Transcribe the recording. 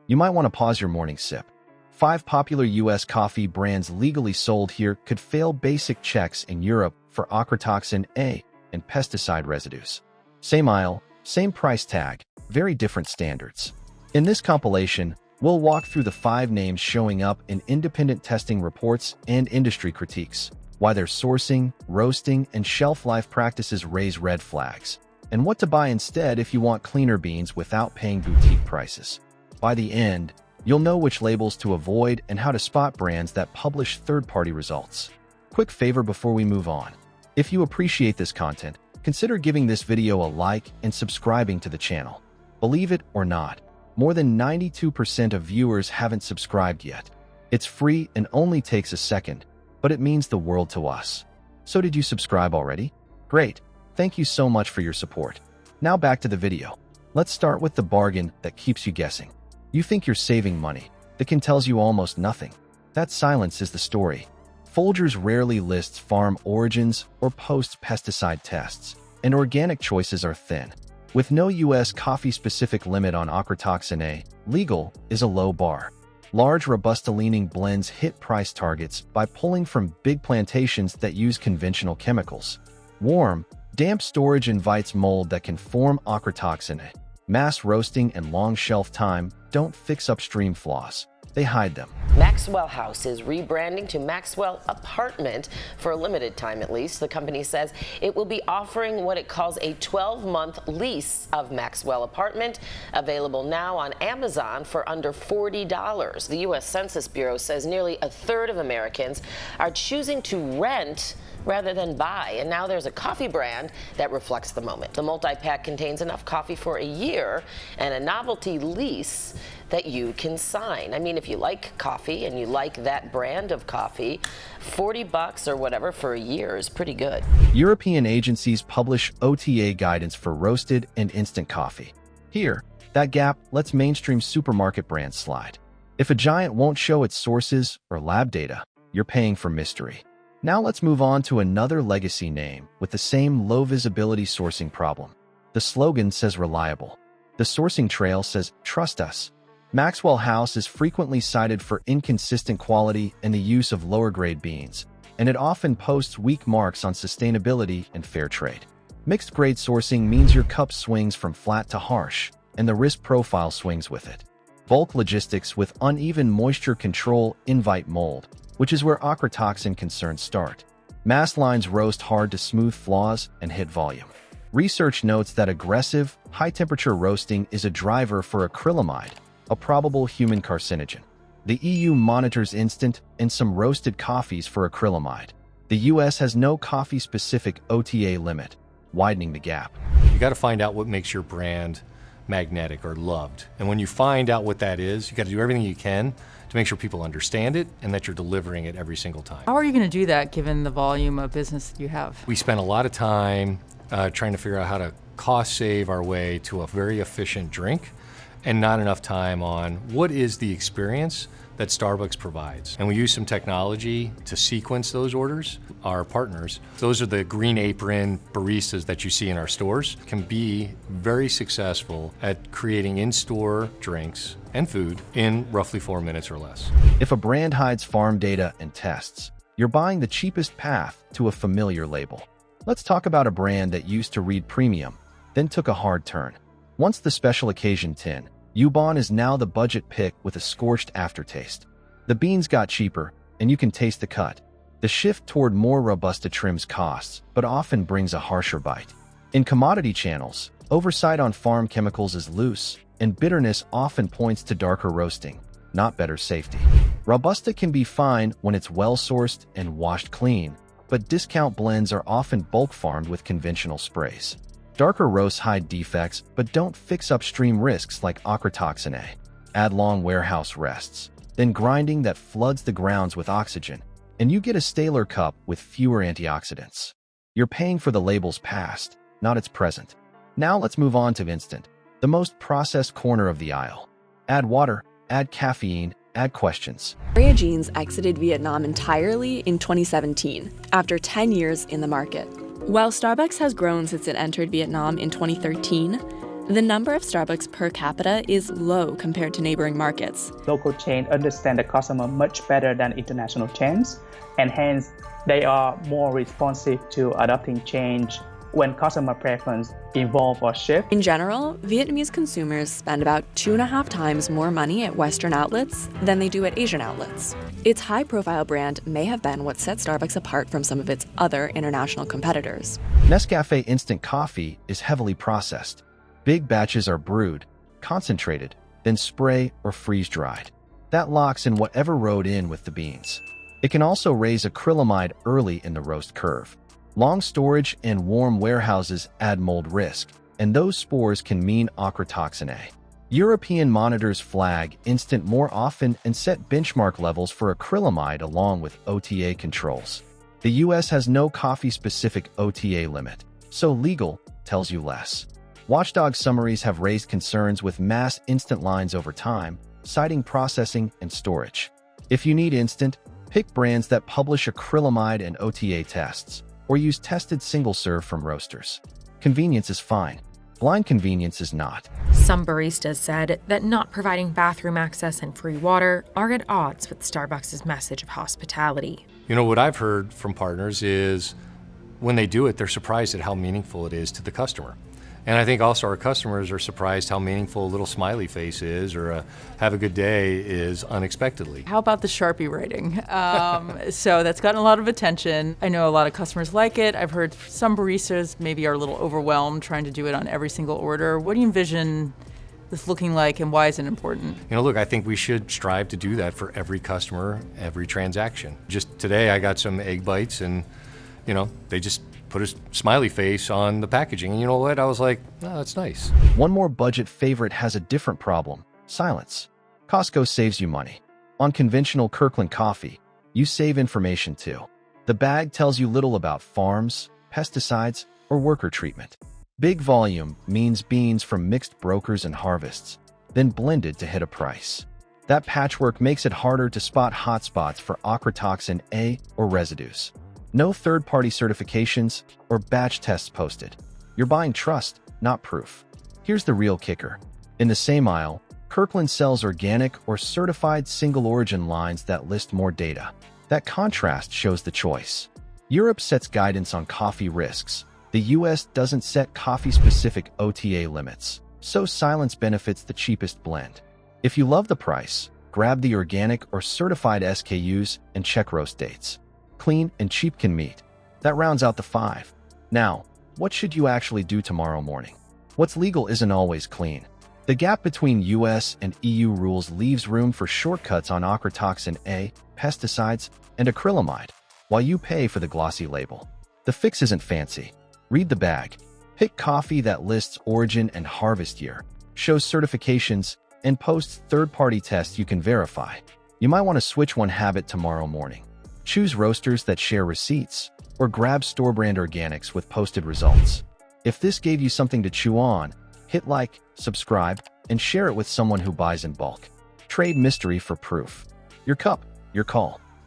you might want to pause your morning sip. 5 popular U.S. coffee brands legally sold here could fail basic checks in Europe for ochratoxin A and pesticide residues. Same aisle, same price tag, very different standards. In this compilation, we'll walk through the 5 names showing up in independent testing reports and industry critiques, why their sourcing, roasting, and shelf life practices raise red flags, and what to buy instead if you want cleaner beans without paying boutique prices. By the end, you'll know which labels to avoid and how to spot brands that publish third-party results. Quick favor before we move on. If you appreciate this content, consider giving this video a like and subscribing to the channel. Believe it or not, more than 92% of viewers haven't subscribed yet. It's free and only takes a second, but it means the world to us. So did you subscribe already? Great. Thank you so much for your support. Now back to the video. Let's start with the bargain that keeps you guessing. You think you're saving money. The can tells you almost nothing. That silence is the story. Folgers rarely lists farm origins or posts pesticide tests, and organic choices are thin. With no U.S. coffee-specific limit on ochratoxin A, legal is a low bar. Large Robusta-leaning blends hit price targets by pulling from big plantations that use conventional chemicals. Warm, damp storage invites mold that can form ochratoxin A. Mass roasting and long shelf time don't fix upstream flaws. They hide them. Maxwell House is rebranding to Maxwell Apartment for a limited time at least. The company says it will be offering what it calls a 12-month lease of Maxwell Apartment, available now on Amazon for under $40. The U.S. Census Bureau says nearly a third of Americans are choosing to rent rather than buy, and now there's a coffee brand that reflects the moment. The multi-pack contains enough coffee for a year and a novelty lease that you can sign. I mean, if you like coffee and you like that brand of coffee, $40 or whatever for a year is pretty good. European agencies publish OTA guidance for roasted and instant coffee. Here, that gap lets mainstream supermarket brands slide. If a giant won't show its sources or lab data, you're paying for mystery. Now let's move on to another legacy name with the same low visibility sourcing problem. The slogan says reliable. The sourcing trail says trust us. Maxwell House is frequently cited for inconsistent quality and the use of lower grade beans, and it often posts weak marks on sustainability and fair trade. Mixed grade sourcing means your cup swings from flat to harsh, and the risk profile swings with it. Bulk logistics with uneven moisture control invite mold, which is where ochratoxin concerns start. Mass lines roast hard to smooth flaws and hit volume. Research notes that aggressive, high-temperature roasting is a driver for acrylamide, a probable human carcinogen. The EU monitors instant and some roasted coffees for acrylamide. The US has no coffee-specific OTA limit, widening the gap. You got to find out what makes your brand magnetic or loved. And when you find out what that is, you got to do everything you can to make sure people understand it and that you're delivering it every single time. How are you going to do that given the volume of business that you have? We spend a lot of time trying to figure out how to cost save our way to a very efficient drink and not enough time on what is the experience that Starbucks provides. And we use some technology to sequence those orders. Our partners, those are the green apron baristas that you see in our stores, can be very successful at creating in-store drinks and food in roughly 4 minutes or less. If a brand hides farm data and tests, you're buying the cheapest path to a familiar label. Let's talk about a brand that used to read premium, then took a hard turn. Once the special occasion tin, Ubon is now the budget pick with a scorched aftertaste. The beans got cheaper, and you can taste the cut. The shift toward more Robusta trims costs, but often brings a harsher bite. In commodity channels, oversight on farm chemicals is loose, and bitterness often points to darker roasting, not better safety. Robusta can be fine when it's well-sourced and washed clean, but discount blends are often bulk farmed with conventional sprays. Darker roasts hide defects, but don't fix upstream risks like ochratoxin A. Add long warehouse rests, then grinding that floods the grounds with oxygen, and you get a staler cup with fewer antioxidants. You're paying for the label's past, not its present. Now let's move on to instant, the most processed corner of the aisle. Add water, add caffeine, add questions. Raya Jeans exited Vietnam entirely in 2017, after 10 years in the market. While Starbucks has grown since it entered Vietnam in 2013, The number of Starbucks per capita is low compared to neighboring markets. Local chains understand the customer much better than international chains, and hence they are more responsive to adopting change when customer preference evolve or shift. In general, Vietnamese consumers spend about 2.5 times more money at Western outlets than they do at Asian outlets. Its high-profile brand may have been what set Starbucks apart from some of its other international competitors. Nescafe instant coffee is heavily processed. Big batches are brewed, concentrated, then spray or freeze-dried. That locks in whatever rode in with the beans. It can also raise acrylamide early in the roast curve. Long storage and warm warehouses add mold risk, and those spores can mean ochratoxin A. European monitors flag instant more often and set benchmark levels for acrylamide along with OTA controls. The US has no coffee-specific OTA limit, so legal tells you less. Watchdog summaries have raised concerns with mass instant lines over time, citing processing and storage. If you need instant, pick brands that publish acrylamide and OTA tests, or use tested single-serve from roasters. Convenience is fine. Blind convenience is not. Some baristas said that not providing bathroom access and free water are at odds with Starbucks' message of hospitality. You know, what I've heard from partners is when they do it, they're surprised at how meaningful it is to the customer. And I think also our customers are surprised how meaningful a little smiley face is, or a have a good day is unexpectedly. How about the Sharpie writing? So that's gotten a lot of attention. I know a lot of customers like it. I've heard some baristas maybe are a little overwhelmed trying to do it on every single order. What do you envision this looking like, and why is it important? You know, look, I think we should strive to do that for every customer, every transaction. Just today I got some egg bites and, you know, they just put a smiley face on the packaging. And you know what? I was like, oh, that's nice. One more budget favorite has a different problem: silence. Costco saves you money. On conventional Kirkland coffee, you save information too. The bag tells you little about farms, pesticides, or worker treatment. Big volume means beans from mixed brokers and harvests, then blended to hit a price. That patchwork makes it harder to spot hotspots for ochratoxin A or residues. No third-party certifications or batch tests posted. You're buying trust, not proof. Here's the real kicker. In the same aisle, Kirkland sells organic or certified single-origin lines that list more data. That contrast shows the choice. Europe sets guidance on coffee risks. The US doesn't set coffee-specific OTA limits, so silence benefits the cheapest blend. If you love the price, grab the organic or certified SKUs and check roast dates. Clean and cheap can meet. That rounds out the 5. Now, what should you actually do tomorrow morning? What's legal isn't always clean. The gap between US and EU rules leaves room for shortcuts on ochratoxin A, pesticides, and acrylamide, while you pay for the glossy label. The fix isn't fancy. Read the bag. Pick coffee that lists origin and harvest year, shows certifications, and posts third-party tests you can verify. You might want to switch one habit tomorrow morning. Choose roasters that share receipts, or grab store-brand organics with posted results. If this gave you something to chew on, hit like, subscribe, and share it with someone who buys in bulk. Trade mystery for proof. Your cup, your call.